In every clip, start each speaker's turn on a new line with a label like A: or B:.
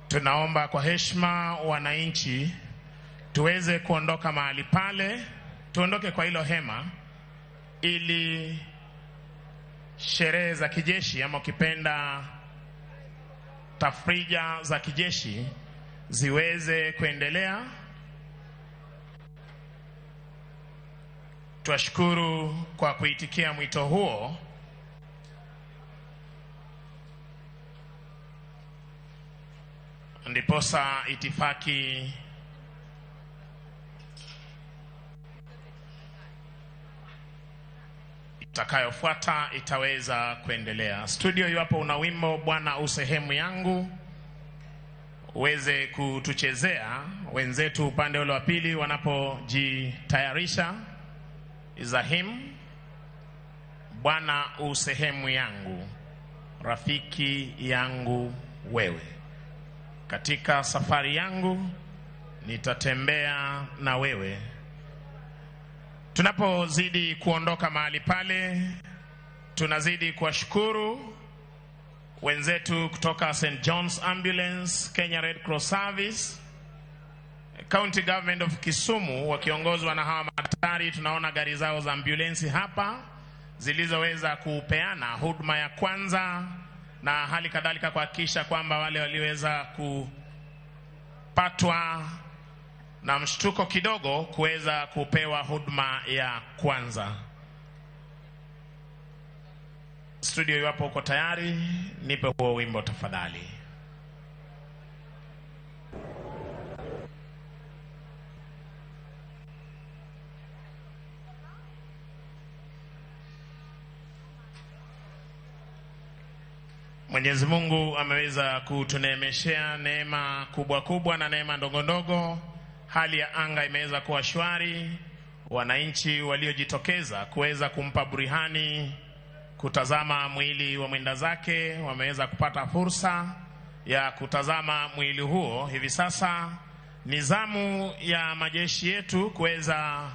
A: Tunaomba kwa heshima wananchi tuweze kuondoka mahali pale, tuondoke kwa hilo hema ili sherehe za kijeshi ama ukipenda tafrija za kijeshi ziweze kuendelea. Tuwashukuru kwa kuitikia mwito huo. Ndiposa itifaki itakayofuata itaweza kuendelea. Studio, iwapo una wimbo Bwana usehemu yangu, uweze kutuchezea wenzetu upande ule wa pili wanapojitayarisha. Izahim, Bwana usehemu yangu, rafiki yangu wewe. Katika safari yangu nitatembea na wewe. Tunapozidi kuondoka mahali pale, tunazidi kuwashukuru wenzetu kutoka St. John's Ambulance, Kenya Red Cross Service, County Government of Kisumu wakiongozwa na hawa madaktari. Tunaona gari zao za ambulance hapa zilizoweza kupeana huduma ya kwanza na hali kadhalika kuhakikisha kwamba wale waliweza kupatwa na mshtuko kidogo kuweza kupewa huduma ya kwanza. Studio, iwapo uko tayari, nipe huo wimbo tafadhali. Mwenyezi Mungu ameweza kutuneemeshea neema kubwa kubwa na neema ndogo ndogo. Hali ya anga imeweza kuwa shwari. Wananchi waliojitokeza kuweza kumpa burihani kutazama mwili wa mwenda zake wameweza kupata fursa ya kutazama mwili huo. Hivi sasa ni zamu ya majeshi yetu kuweza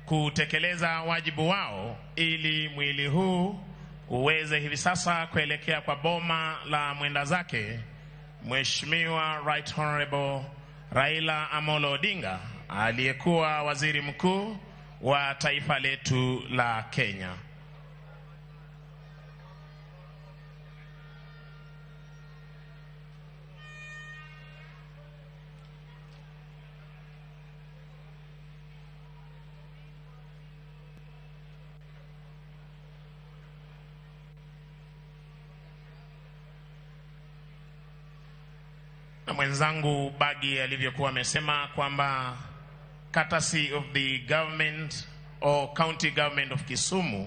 A: kutekeleza wajibu wao ili mwili huu uweze hivi sasa kuelekea kwa boma la mwenda zake Mheshimiwa Right Honorable Raila Amolo Odinga, aliyekuwa waziri mkuu wa taifa letu la Kenya. Na mwenzangu Bagi alivyokuwa amesema kwamba courtesy of the government or county government of Kisumu